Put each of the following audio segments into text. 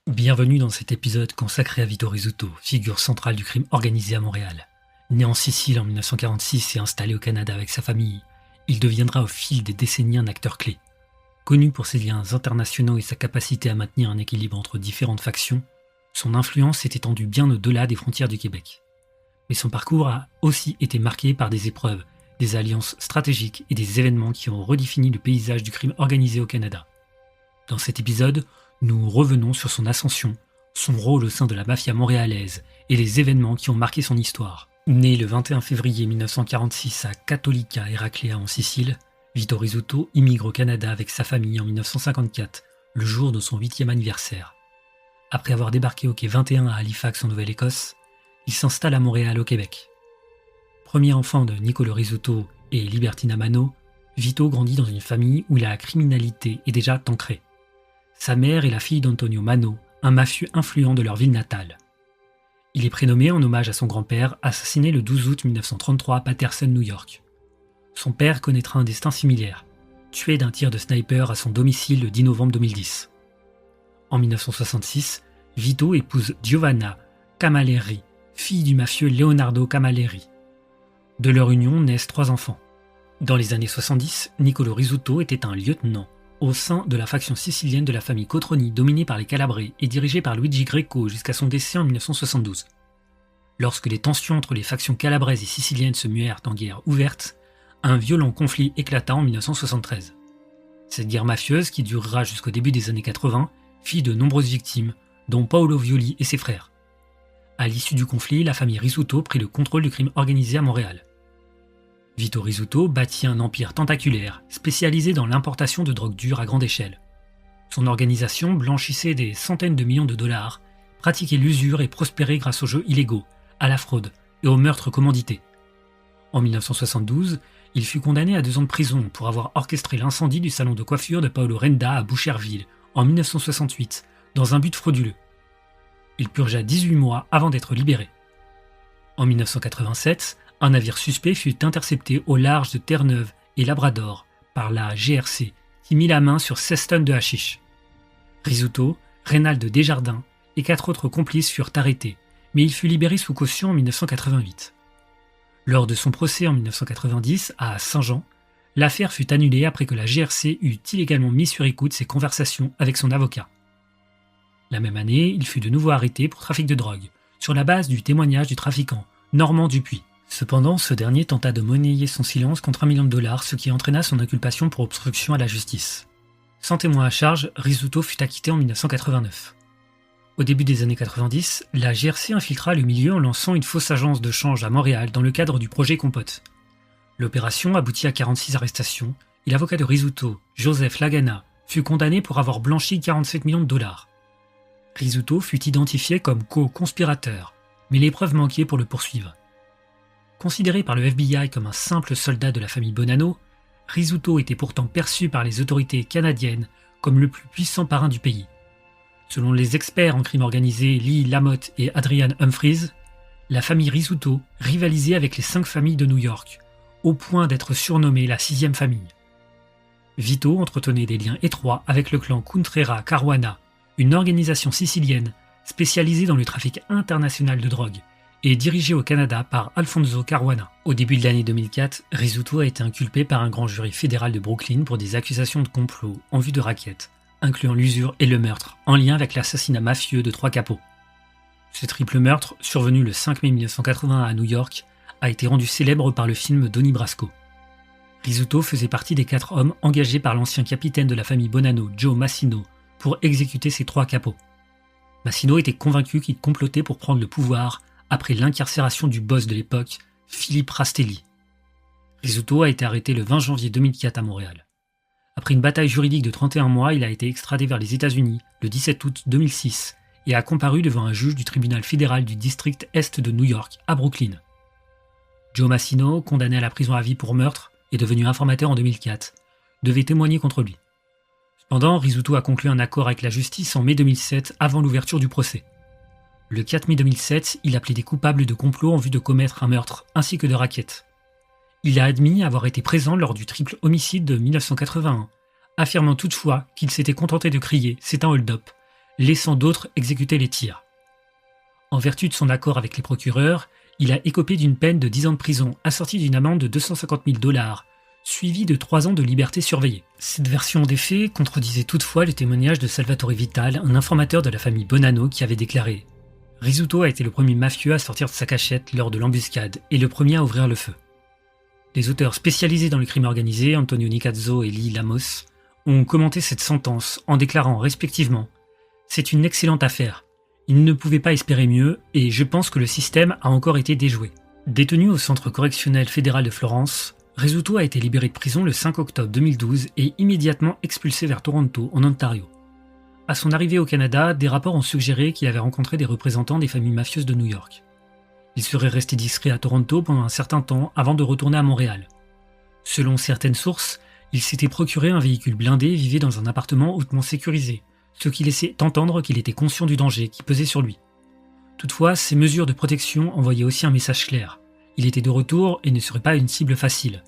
Bienvenue dans cet épisode consacré à Vito Rizzuto, figure centrale du crime organisé à Montréal. Né en Sicile en 1946 et installé au Canada avec sa famille, il deviendra au fil des décennies un acteur clé. Connu pour ses liens internationaux et sa capacité à maintenir un équilibre entre différentes factions, son influence s'est étendue bien au-delà des frontières du Québec. Mais son parcours a aussi été marqué par des épreuves, des alliances stratégiques et des événements qui ont redéfini le paysage du crime organisé au Canada. Dans cet épisode, nous revenons sur son ascension, son rôle au sein de la mafia montréalaise et les événements qui ont marqué son histoire. Né le 21 février 1946 à Cattolica Eraclea en Sicile, Vito Rizzuto immigre au Canada avec sa famille en 1954, le jour de son 8e anniversaire. Après avoir débarqué au quai 21 à Halifax en Nouvelle-Écosse, il s'installe à Montréal au Québec. Premier enfant de Nicolo Rizzuto et Libertina Mano, Vito grandit dans une famille où la criminalité est déjà ancrée. Sa mère est la fille d'Antonio Mano, un mafieux influent de leur ville natale. Il est prénommé en hommage à son grand-père, assassiné le 12 août 1933 à Paterson, New York. Son père connaîtra un destin similaire, tué d'un tir de sniper à son domicile le 10 novembre 2010. En 1966, Vito épouse Giovanna Camilleri, fille du mafieux Leonardo Camilleri. De leur union naissent 3 enfants. Dans les années 70, Nicolo Rizzuto était un lieutenant au sein de la faction sicilienne de la famille Cotroni dominée par les Calabrés et dirigée par Luigi Greco jusqu'à son décès en 1972. Lorsque les tensions entre les factions calabraises et siciliennes se muèrent en guerre ouverte, un violent conflit éclata en 1973. Cette guerre mafieuse, qui durera jusqu'au début des années 80, fit de nombreuses victimes, dont Paolo Violi et ses frères. À l'issue du conflit, la famille Rizzuto prit le contrôle du crime organisé à Montréal. Vito Rizzuto bâtit un empire tentaculaire, spécialisé dans l'importation de drogue dure à grande échelle. Son organisation blanchissait des centaines de millions de dollars, pratiquait l'usure et prospérait grâce aux jeux illégaux, à la fraude et aux meurtres commandités. En 1972, il fut condamné à 2 ans de prison pour avoir orchestré l'incendie du salon de coiffure de Paolo Renda à Boucherville en 1968, dans un but frauduleux. Il purgea 18 mois avant d'être libéré. En 1987, un navire suspect fut intercepté au large de Terre-Neuve et Labrador par la GRC qui mit la main sur 16 tonnes de hashish. Rizzuto, Reynald Desjardins et 4 autres complices furent arrêtés, mais il fut libéré sous caution en 1988. Lors de son procès en 1990 à Saint-Jean, l'affaire fut annulée après que la GRC eut illégalement mis sur écoute ses conversations avec son avocat. La même année, il fut de nouveau arrêté pour trafic de drogue, sur la base du témoignage du trafiquant Normand Dupuis. Cependant, ce dernier tenta de monnayer son silence contre $1 million, ce qui entraîna son inculpation pour obstruction à la justice. Sans témoin à charge, Rizzuto fut acquitté en 1989. Au début des années 90, la GRC infiltra le milieu en lançant une fausse agence de change à Montréal dans le cadre du projet Compote. L'opération aboutit à 46 arrestations et l'avocat de Rizzuto, Joseph Lagana, fut condamné pour avoir blanchi $47 millions. Rizzuto fut identifié comme co-conspirateur, mais les preuves manquaient pour le poursuivre. Considéré par le FBI comme un simple soldat de la famille Bonanno, Rizzuto était pourtant perçu par les autorités canadiennes comme le plus puissant parrain du pays. Selon les experts en crime organisé Lee Lamotte et Adrian Humphries, la famille Rizzuto rivalisait avec les 5 familles de New York, au point d'être surnommée la 6e famille. Vito entretenait des liens étroits avec le clan Contrera Caruana, une organisation sicilienne spécialisée dans le trafic international de drogue, et dirigé au Canada par Alfonso Caruana. Au début de l'année 2004, Rizzuto a été inculpé par un grand jury fédéral de Brooklyn pour des accusations de complot en vue de racket, incluant l'usure et le meurtre, en lien avec l'assassinat mafieux de 3 capos. Ce triple meurtre, survenu le 5 mai 1980 à New York, a été rendu célèbre par le film Donnie Brasco. Rizzuto faisait partie des 4 hommes engagés par l'ancien capitaine de la famille Bonanno, Joe Massino, pour exécuter ces 3 capos. Massino était convaincu qu'il complotait pour prendre le pouvoir après l'incarcération du boss de l'époque, Philippe Rastelli. Rizzuto a été arrêté le 20 janvier 2004 à Montréal. Après une bataille juridique de 31 mois, il a été extradé vers les États-Unis le 17 août 2006 et a comparu devant un juge du tribunal fédéral du district Est de New York, à Brooklyn. Joe Massino, condamné à la prison à vie pour meurtre et devenu informateur en 2004, devait témoigner contre lui. Cependant, Rizzuto a conclu un accord avec la justice en mai 2007 avant l'ouverture du procès. Le 4 mai 2007, il a plaidé coupable de complot en vue de commettre un meurtre ainsi que de racket. Il a admis avoir été présent lors du triple homicide de 1981, affirmant toutefois qu'il s'était contenté de crier « c'est un hold-up », laissant d'autres exécuter les tirs. En vertu de son accord avec les procureurs, il a écopé d'une peine de 10 ans de prison assortie d'une amende de 250 000 $, suivie de 3 ans de liberté surveillée. Cette version des faits contredisait toutefois le témoignage de Salvatore Vital, un informateur de la famille Bonanno qui avait déclaré « Rizzuto a été le premier mafieux à sortir de sa cachette lors de l'embuscade et le premier à ouvrir le feu ». Les auteurs spécialisés dans le crime organisé, Antonio Nicazzo et Lee Lamos, ont commenté cette sentence en déclarant respectivement « C'est une excellente affaire. Il ne pouvait pas espérer mieux et je pense que le système a encore été déjoué ». Détenu au centre correctionnel fédéral de Florence, Rizzuto a été libéré de prison le 5 octobre 2012 et immédiatement expulsé vers Toronto, en Ontario. À son arrivée au Canada, des rapports ont suggéré qu'il avait rencontré des représentants des familles mafieuses de New York. Il serait resté discret à Toronto pendant un certain temps avant de retourner à Montréal. Selon certaines sources, il s'était procuré un véhicule blindé et vivait dans un appartement hautement sécurisé, ce qui laissait entendre qu'il était conscient du danger qui pesait sur lui. Toutefois, ces mesures de protection envoyaient aussi un message clair. Il était de retour et ne serait pas une cible facile.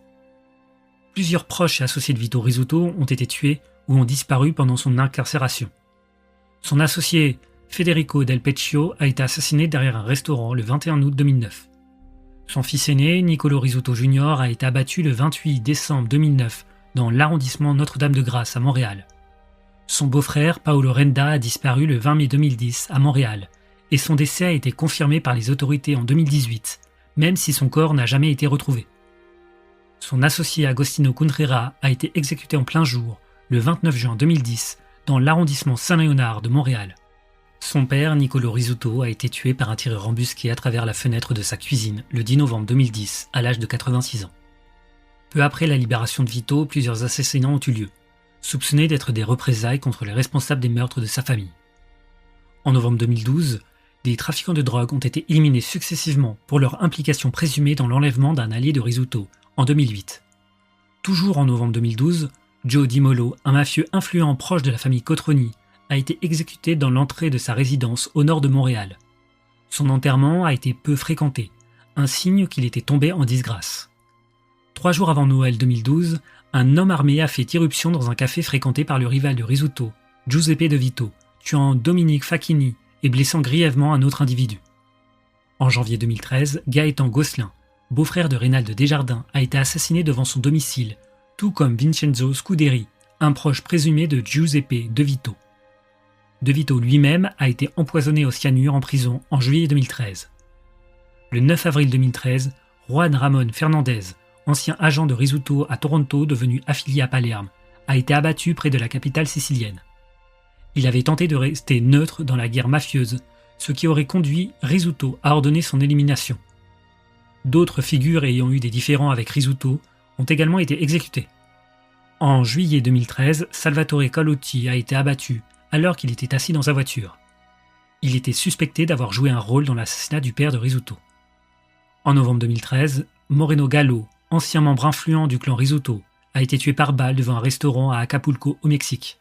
Plusieurs proches et associés de Vito Rizzuto ont été tués ou ont disparu pendant son incarcération. Son associé Federico Del Peccio a été assassiné derrière un restaurant le 21 août 2009. Son fils aîné, Nicolo Rizzuto Jr., a été abattu le 28 décembre 2009 dans l'arrondissement Notre-Dame-de-Grâce à Montréal. Son beau-frère, Paolo Renda, a disparu le 20 mai 2010 à Montréal et son décès a été confirmé par les autorités en 2018, même si son corps n'a jamais été retrouvé. Son associé Agostino Contreras a été exécuté en plein jour le 29 juin 2010 dans l'arrondissement Saint-Léonard de Montréal. Son père, Nicolo Rizzuto, a été tué par un tireur embusqué à travers la fenêtre de sa cuisine le 10 novembre 2010 à l'âge de 86 ans. Peu après la libération de Vito, plusieurs assassinats ont eu lieu, soupçonnés d'être des représailles contre les responsables des meurtres de sa famille. En novembre 2012, des trafiquants de drogue ont été éliminés successivement pour leur implication présumée dans l'enlèvement d'un allié de Rizzuto en 2008. Toujours en novembre 2012, Joe DiMolo, un mafieux influent proche de la famille Cotroni, a été exécuté dans l'entrée de sa résidence au nord de Montréal. Son enterrement a été peu fréquenté, un signe qu'il était tombé en disgrâce. 3 jours avant Noël 2012, un homme armé a fait irruption dans un café fréquenté par le rival de Rizzuto, Giuseppe De Vito, tuant Dominique Facchini et blessant grièvement un autre individu. En janvier 2013, Gaëtan Gosselin, beau-frère de Reynald Desjardins, a été assassiné devant son domicile, tout comme Vincenzo Scuderi, un proche présumé de Giuseppe De Vito. De Vito lui-même a été empoisonné au cyanure en prison en juillet 2013. Le 9 avril 2013, Juan Ramon Fernandez, ancien agent de Rizzuto à Toronto devenu affilié à Palerme, a été abattu près de la capitale sicilienne. Il avait tenté de rester neutre dans la guerre mafieuse, ce qui aurait conduit Rizzuto à ordonner son élimination. D'autres figures ayant eu des différends avec Rizzuto ont également été exécutées. En juillet 2013, Salvatore Calotti a été abattu alors qu'il était assis dans sa voiture. Il était suspecté d'avoir joué un rôle dans l'assassinat du père de Rizzuto. En novembre 2013, Moreno Gallo, ancien membre influent du clan Rizzuto, a été tué par balle devant un restaurant à Acapulco au Mexique.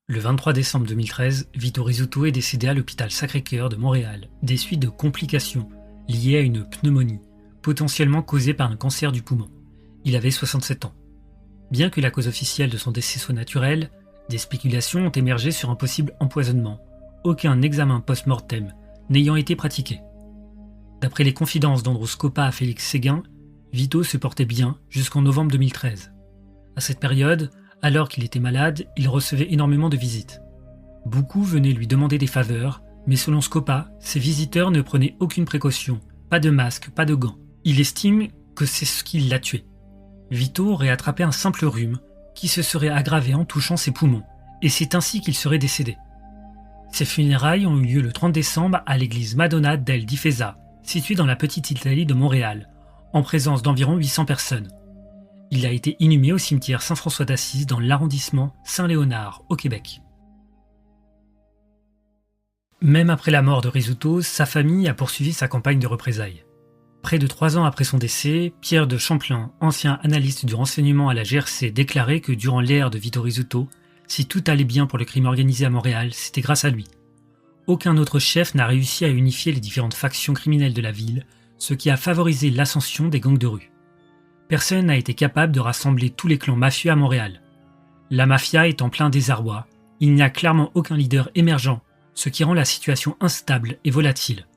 Le 23 décembre 2013, Vito Rizzuto est décédé à l'hôpital Sacré-Cœur de Montréal des suites de complications liées à une pneumonie, potentiellement causée par un cancer du poumon. Il avait 67 ans. Bien que la cause officielle de son décès soit naturelle, des spéculations ont émergé sur un possible empoisonnement, aucun examen post-mortem n'ayant été pratiqué. D'après les confidences d'Andrew Scopa à Félix Séguin, Vito se portait bien jusqu'en novembre 2013. À cette période, alors qu'il était malade, il recevait énormément de visites. Beaucoup venaient lui demander des faveurs, mais selon Scopa, ces visiteurs ne prenaient aucune précaution, pas de masque, pas de gants. Il estime que c'est ce qui l'a tué. Vito aurait attrapé un simple rhume qui se serait aggravé en touchant ses poumons, et c'est ainsi qu'il serait décédé. Ses funérailles ont eu lieu le 30 décembre à l'église Madonna del Difesa, située dans la petite Italie de Montréal, en présence d'environ 800 personnes. Il a été inhumé au cimetière Saint-François d'Assise dans l'arrondissement Saint-Léonard, au Québec. Même après la mort de Rizzuto, sa famille a poursuivi sa campagne de représailles. Près de 3 ans après son décès, Pierre de Champlain, ancien analyste du renseignement à la GRC, déclarait que durant l'ère de Vito Rizzuto, si tout allait bien pour le crime organisé à Montréal, c'était grâce à lui. Aucun autre chef n'a réussi à unifier les différentes factions criminelles de la ville, ce qui a favorisé l'ascension des gangs de rue. Personne n'a été capable de rassembler tous les clans mafieux à Montréal. La mafia est en plein désarroi, il n'y a clairement aucun leader émergent, ce qui rend la situation instable et volatile.